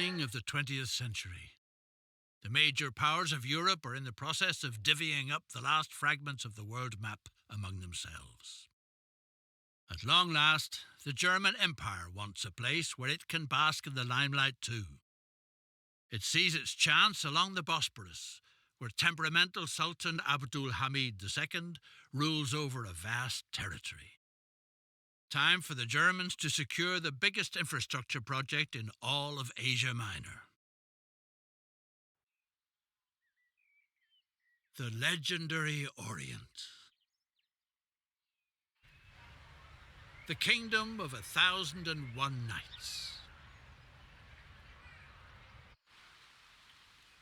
beginning of the 20th century. The major powers of Europe are in the process of divvying up the last fragments of the world map among themselves. At long last, the German Empire wants a place where it can bask in the limelight too. It sees its chance along the Bosporus, where temperamental Sultan Abdul Hamid II rules over a vast territory. Time for the Germans to secure the biggest infrastructure project in all of Asia Minor. The legendary Orient. The kingdom of 1,001 nights,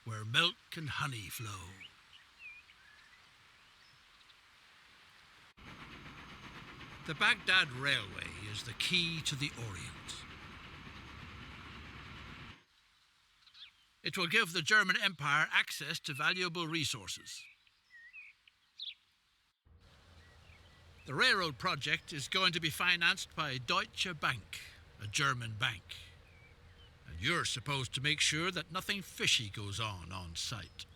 where milk and honey flow. The Baghdad Railway is the key to the Orient. It will give the German Empire access to valuable resources. The railroad project is going to be financed by Deutsche Bank, a German bank. And you're supposed to make sure that nothing fishy goes on site.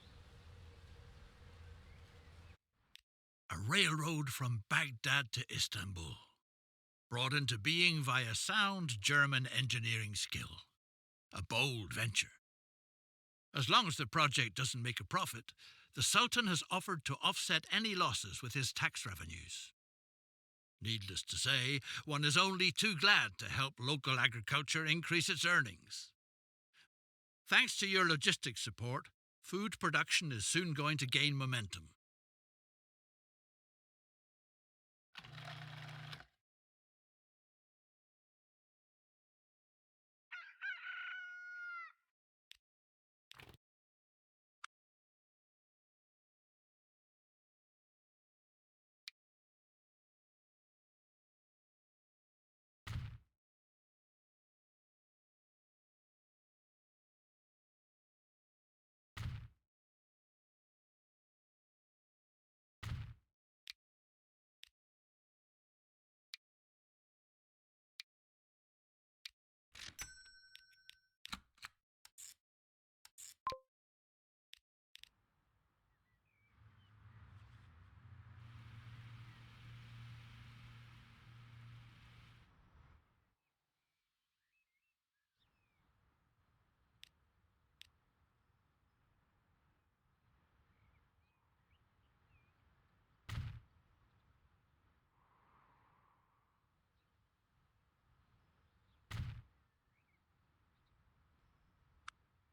A railroad from Baghdad to Istanbul, brought into being via sound German engineering skill. A bold venture. As long as the project doesn't make a profit, the Sultan has offered to offset any losses with his tax revenues. Needless to say, one is only too glad to help local agriculture increase its earnings. Thanks to your logistics support, food production is soon going to gain momentum.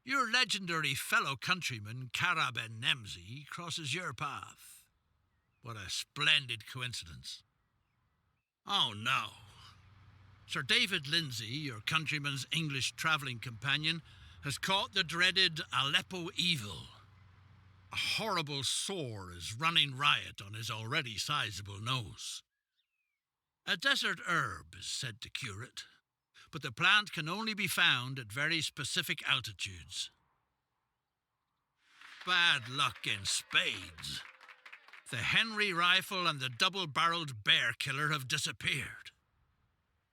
Your legendary fellow countryman, Kara Ben Nemzi, crosses your path. What a splendid coincidence. Oh no. Sir David Lindsay, your countryman's English travelling companion, has caught the dreaded Aleppo evil. A horrible sore is running riot on his already sizable nose. A desert herb is said to cure it, but the plant can only be found at very specific altitudes. Bad luck in spades. The Henry rifle and the double-barreled bear killer have disappeared.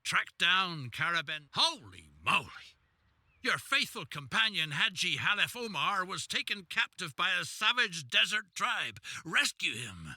Tracked down Caraben. Holy moly! Your faithful companion Haji Halef Omar was taken captive by a savage desert tribe. Rescue him!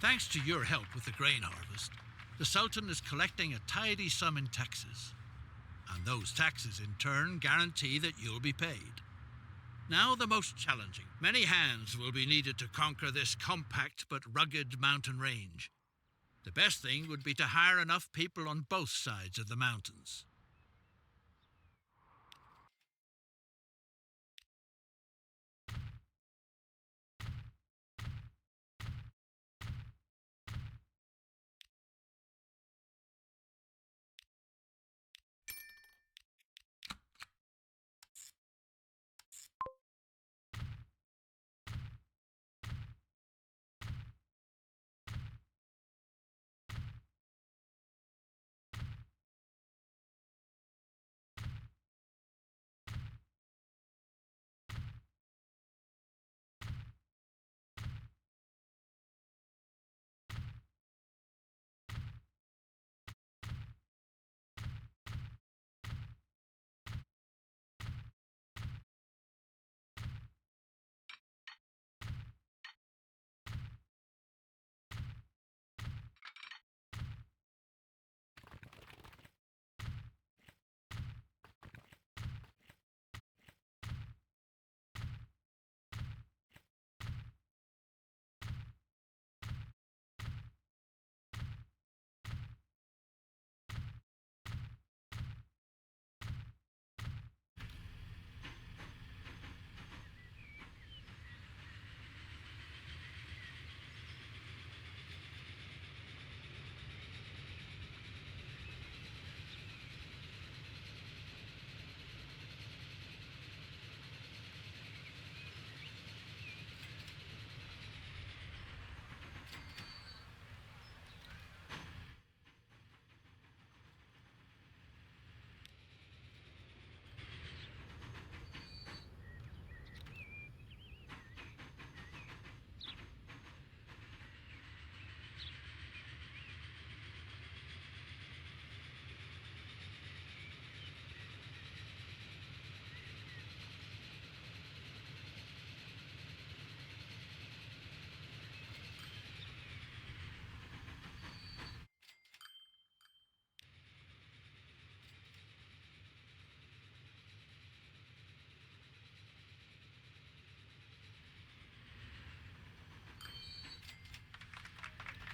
Thanks to your help with the grain harvest, the Sultan is collecting a tidy sum in taxes. And those taxes in turn guarantee that you'll be paid. Now the most challenging. Many hands will be needed to conquer this compact but rugged mountain range. The best thing would be to hire enough people on both sides of the mountains.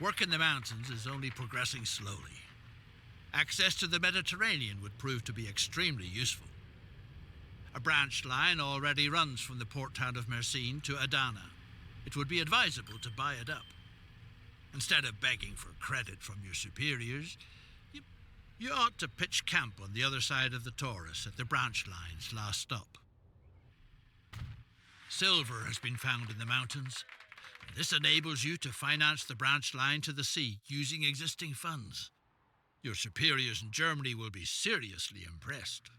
Work in the mountains is only progressing slowly. Access to the Mediterranean would prove to be extremely useful. A branch line already runs from the port town of Mersin to Adana. It would be advisable to buy it up. Instead of begging for credit from your superiors, you ought to pitch camp on the other side of the Taurus at the branch line's last stop. Silver has been found in the mountains. This enables you to finance the branch line to the sea using existing funds. Your superiors in Germany will be seriously impressed.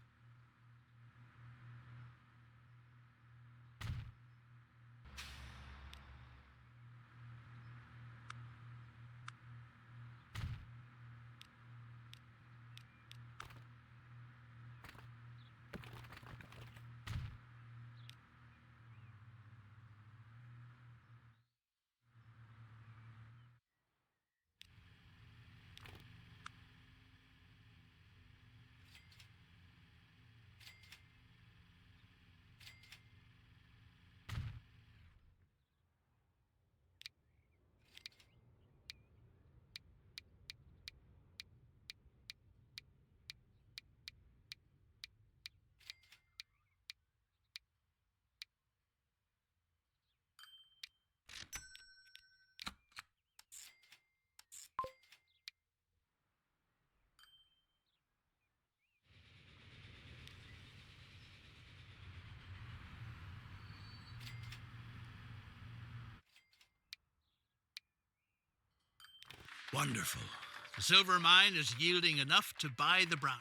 Wonderful. The silver mine is yielding enough to buy the brown.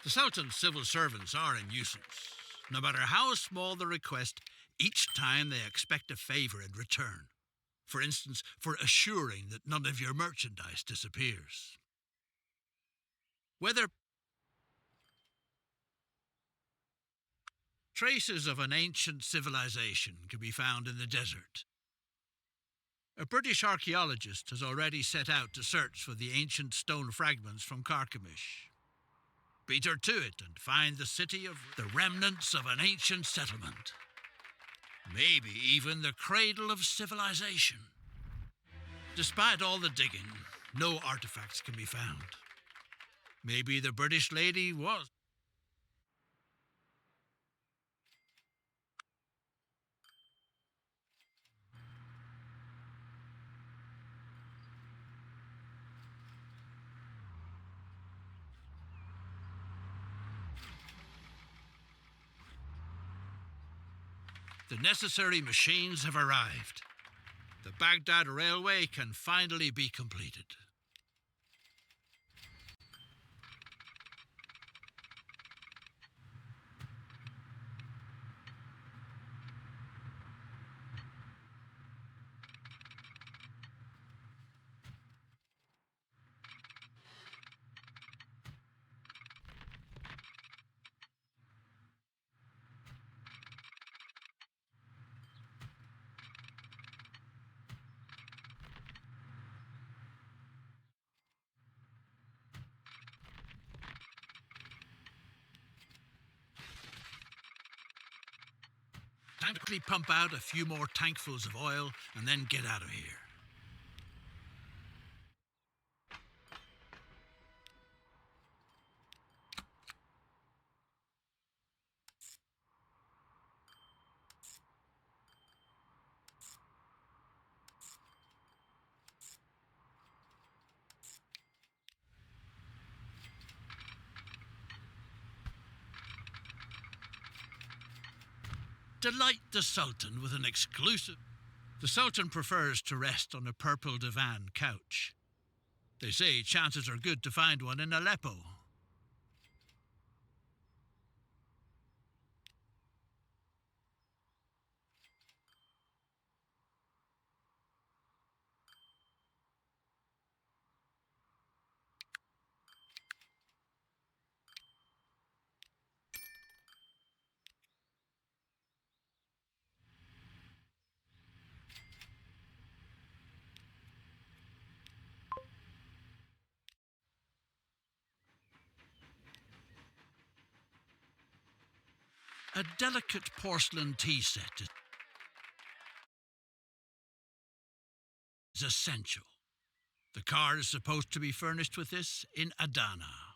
The Sultan's civil servants are a nuisance. No matter how small the request, each time they expect a favor in return. For instance, for assuring that none of your merchandise disappears. Whether traces of an ancient civilization can be found in the desert. A British archaeologist has already set out to search for the ancient stone fragments from Carchemish. Beat her to it and find the city of the remnants of an ancient settlement. Maybe even the cradle of civilization. Despite all the digging, no artifacts can be found. Maybe the British lady was. The necessary machines have arrived. The Baghdad Railway can finally be completed. Time to quickly pump out a few more tankfuls of oil and then get out of here. Delight the Sultan with an exclusive. The Sultan prefers to rest on a purple divan couch. They say chances are good to find one in Aleppo. A delicate porcelain tea set is essential. The car is supposed to be furnished with this in Adana.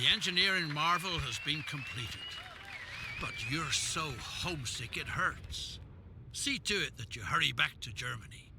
The engineering marvel has been completed. But you're so homesick it hurts. See to it that you hurry back to Germany.